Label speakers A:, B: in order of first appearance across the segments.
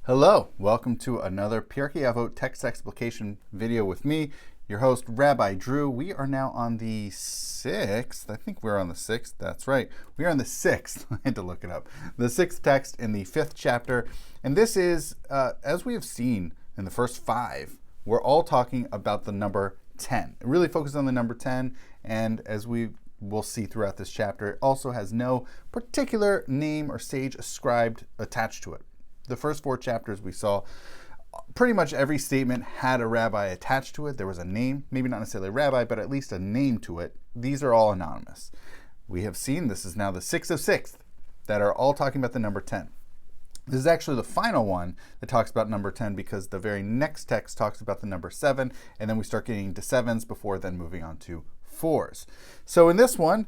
A: Hello, welcome to another Pirkei Avot text explication video with me, your host, Rabbi Drew. We are now on the 6th. I think we're on the 6th. That's right. We are on the 6th. I had to look it up. The 6th text in the 5th chapter. And this is, as we have seen in the first 5, we're all talking about the number 10. It really focuses on the number 10. And as we will see throughout this chapter, it also has no particular name or sage ascribed attached to it. The first 4 chapters we saw, pretty much every statement had a rabbi attached to it. There was a name, maybe not necessarily a rabbi, but at least a name to it. These are all anonymous. We have seen this is now the 6th of 6th that are all talking about the number 10. This is actually the final one that talks about number 10 because the very next text talks about the number 7, and then we start getting into 7s before then moving on to 4s. So in this one,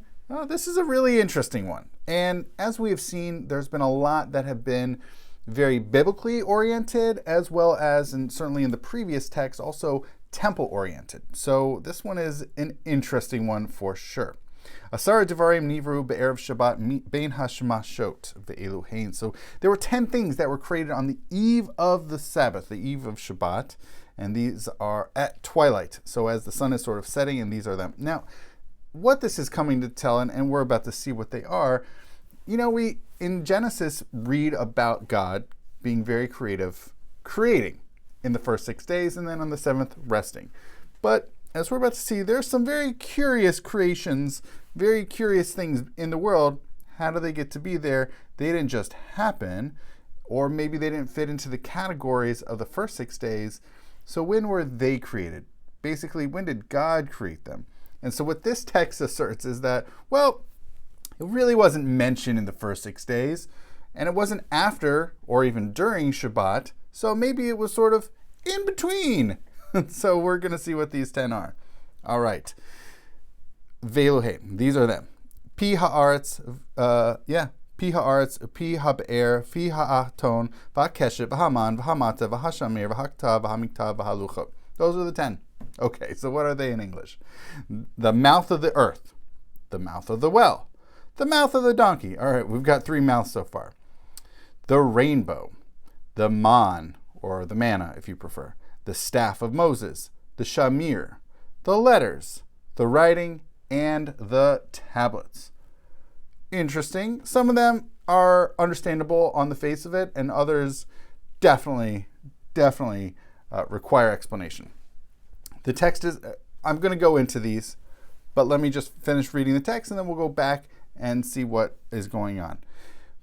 A: this is a really interesting one. And as we have seen, there's been a lot that have been very biblically oriented, as well as, and certainly in the previous text, also temple oriented. So this one is an interesting one for sure. Asara Devarim Nivru Be'erev Shabbat Bein HaShemashot Ve'elu Hein. So there were 10 things that were created on the eve of the Sabbath, the eve of Shabbat, and these are at twilight. So as the sun is sort of setting, and these are them. Now, what this is coming to tell, and we're about to see what they are, we in Genesis read about God being very creative, creating in the first 6 days, and then on the 7th, resting. But as we're about to see, there's some very curious creations, very curious things in the world. How do they get to be there? They didn't just happen, or maybe they didn't fit into the categories of the first 6 days. So when were they created? Basically, when did God create them? And so what this text asserts is that, well, it really wasn't mentioned in the first 6 days, and it wasn't after or even during Shabbat, so maybe it was sort of in between. So we're going to see what these 10 are. All right. Ve'eluhem, these are them. Pi ha'aretz, Pi ha'aretz, pi ha'be'er, pi ha'aton, v'ha'keshet, v'ha'man, v'ha'mata, v'ha'shamir, v'ha'ktav, v'ha'miktav, v'ha'luchot. Those are the 10. Okay, so what are they in English? The mouth of the earth, the mouth of the well, the mouth of the donkey. All right, we've got 3 mouths so far. The rainbow, the man, or the manna if you prefer, the staff of Moses, the shamir, the letters, the writing, and the tablets. Interesting. Some of them are understandable on the face of it, and others definitely require explanation. The text is, I'm going to go into these, but let me just finish reading the text, and then we'll go back and see what is going on.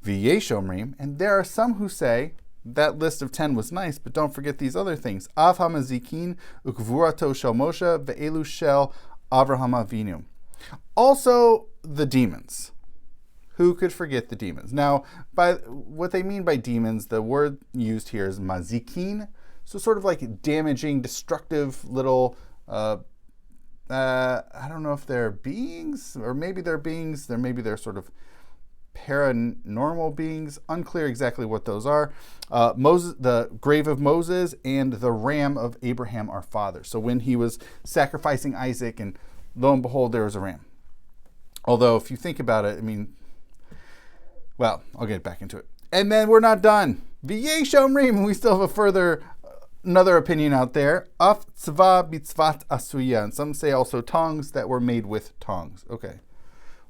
A: V'yesh omrim, and there are some who say that list of 10 was nice, but don't forget these other things. Av hamazikin ukvurato shel Moshe ve'elu shel Avraham Avinu. Also, the demons. Who could forget the demons? Now, by what they mean by demons, the word used here is mazikin, so sort of like damaging, destructive little I don't know if they're beings, or maybe they're beings, maybe they're sort of paranormal beings. Unclear exactly what those are. Moses, the grave of Moses, and the ram of Abraham our father. So when he was sacrificing Isaac, and lo and behold, there was a ram. Although, if you think about it, I'll get back into it. And then we're not done. V'yesh omrim, we still have another opinion out there. Af tzva b'tzvat asuya. And some say also tongues that were made with tongues. Okay.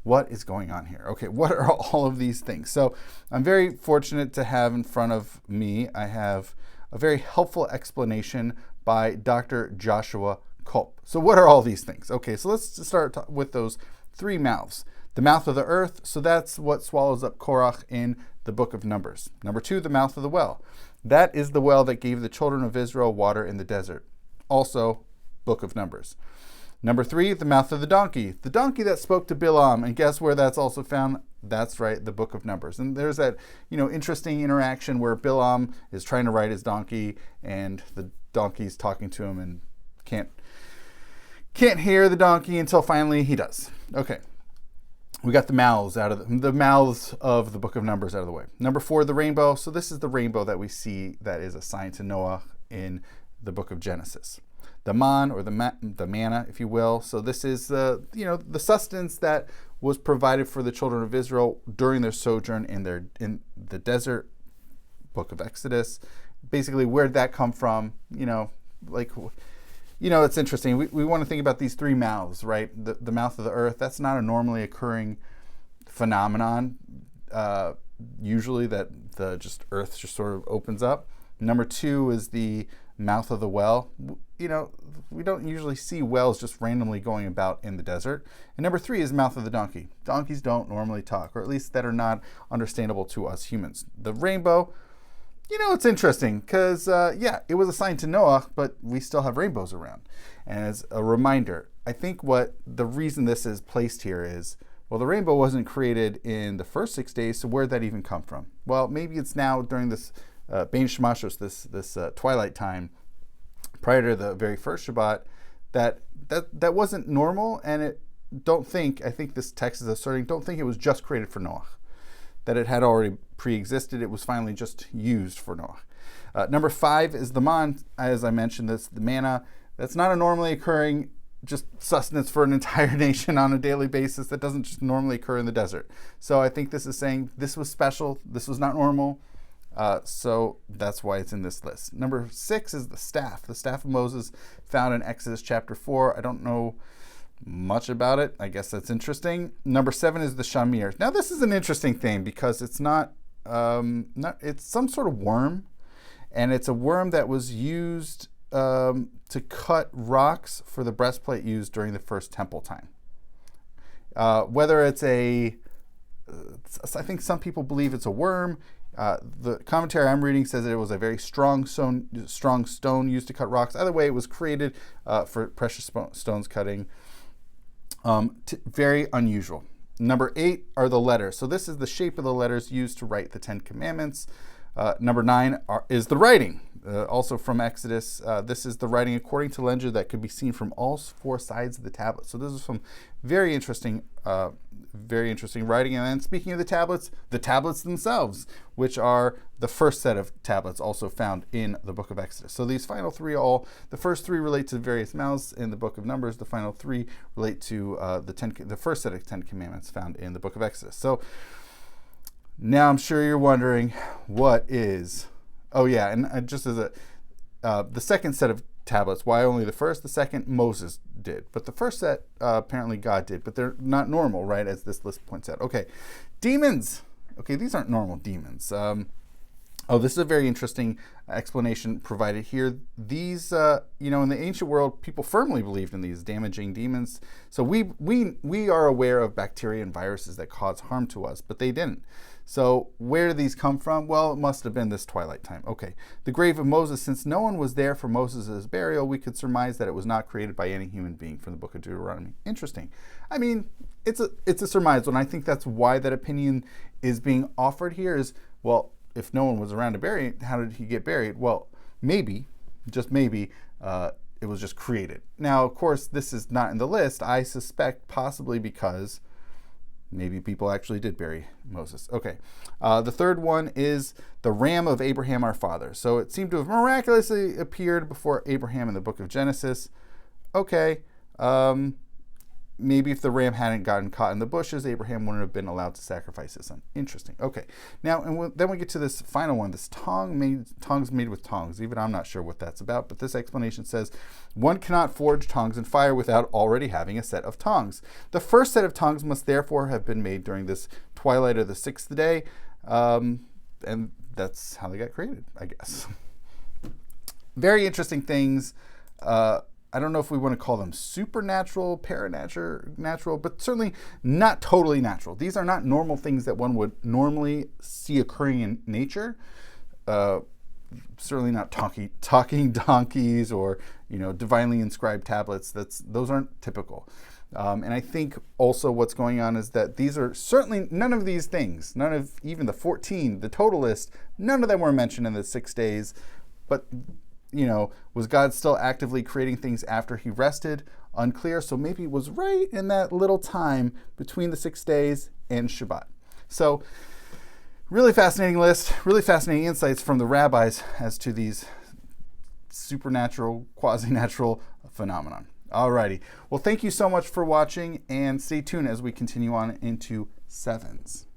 A: What is going on here? Okay, what are all of these things? So I'm very fortunate to have in front of me, I have a very helpful explanation by Dr. Joshua Culp. So what are all these things? Okay, so let's start with those 3 mouths. The mouth of the earth, so that's what swallows up Korach in the book of Numbers. Number 2, the mouth of the well. That is the well that gave the children of Israel water in the desert. Also, book of Numbers. Number 3, the mouth of the donkey that spoke to Bilam. And guess where that's also found? That's right, the book of Numbers. And there's that, interesting interaction where Bilam is trying to ride his donkey, and the donkey's talking to him and can't hear the donkey until finally he does. Okay. We got the mouths of the book of Numbers out of the way. Number 4, the rainbow. So this is the rainbow that we see that is assigned to Noah in the book of Genesis. The man, or the manna, if you will. So this is the sustenance that was provided for the children of Israel during their sojourn in the desert, book of Exodus, basically, where'd that come from? It's interesting. We want to think about these three mouths, right? The mouth of the earth, that's not a normally occurring phenomenon. Usually that the earth just sort of opens up. Number two is the mouth of the well. We don't usually see wells just randomly going about in the desert. And number three is mouth of the donkey. Donkeys don't normally talk, or at least that are not understandable to us humans. The rainbow, it's interesting because, it was a sign to Noah, but we still have rainbows around. And as a reminder, I think what the reason this is placed here is, well, the rainbow wasn't created in the first 6 days, so where'd that even come from? Well, maybe it's now during this Bein Shemashos, this twilight time, prior to the very first Shabbat, that wasn't normal, and I think this text is asserting, don't think it was just created for Noah, that it had already pre-existed. It was finally just used for Noah. Number 5 is the man, as I mentioned, the manna. That's not a normally occurring just sustenance for an entire nation on a daily basis. That doesn't just normally occur in the desert. So I think this is saying this was special. This was not normal. So that's why it's in this list. Number 6 is the staff of Moses, found in Exodus chapter 4. I don't know much about it. I guess that's interesting. Number 7 is the shamir. Now this is an interesting thing because it's it's some sort of worm, and it's a worm that was used to cut rocks for the breastplate used during the first temple time. Whether it's I think some people believe it's a worm. The commentary I'm reading says that it was a very strong stone used to cut rocks. Either way, it was created for precious stones cutting. Very unusual. Number 8 are the letters. So this is the shape of the letters used to write the 10 Commandments. Number 9 is the writing, also from Exodus. This is the writing according to legend that could be seen from all 4 sides of the tablet. So this is some very interesting writing. And then speaking of the tablets themselves, which are the first set of tablets also found in the book of Exodus. So these final 3 the first 3 relate to various mouths in the book of Numbers. The final 3 relate to the first set of 10 Commandments found in the book of Exodus. So now I'm sure you're wondering, what is... Oh yeah, and just as the second set of tablets, why only the first? The second Moses did, but the first set apparently God did, but they're not normal, right, as this list points out. Okay, demons. Okay, these aren't normal demons. This is a very interesting explanation provided here. These, in the ancient world, people firmly believed in these damaging demons. So we are aware of bacteria and viruses that cause harm to us, but they didn't. So where did these come from? Well, it must have been this twilight time. Okay, the grave of Moses. Since no one was there for Moses' burial, we could surmise that it was not created by any human being, from the book of Deuteronomy. Interesting. I mean, it's a surmise, and I think that's why that opinion is being offered here is, well, if no one was around to bury it, how did he get buried? Well, maybe, just maybe, it was just created. Now, of course, this is not in the list. I suspect possibly because maybe people actually did bury Moses. Okay. The third one is the ram of Abraham our father. So it seemed to have miraculously appeared before Abraham in the book of Genesis. Okay. Maybe if the ram hadn't gotten caught in the bushes, Abraham wouldn't have been allowed to sacrifice his son. Interesting. Okay. Now, then we get to this final one, this tongs made with tongs. Even I'm not sure what that's about, but this explanation says, one cannot forge tongs in fire without already having a set of tongs. The first set of tongs must therefore have been made during this twilight of the 6th day, and that's how they got created, I guess. Very interesting things. I don't know if we want to call them supernatural, natural, but certainly not totally natural. These are not normal things that one would normally see occurring in nature. Certainly not talking donkeys or divinely inscribed tablets. Those aren't typical. And I think also what's going on is that these are certainly none of these things, none of even the 14, the total list, none of them were mentioned in the 6 days, but was God still actively creating things after he rested? Unclear. So maybe it was right in that little time between the 6 days and Shabbat. So really fascinating list, really fascinating insights from the rabbis as to these supernatural, quasi-natural phenomenon. Alrighty. Well, thank you so much for watching, and stay tuned as we continue on into sevens.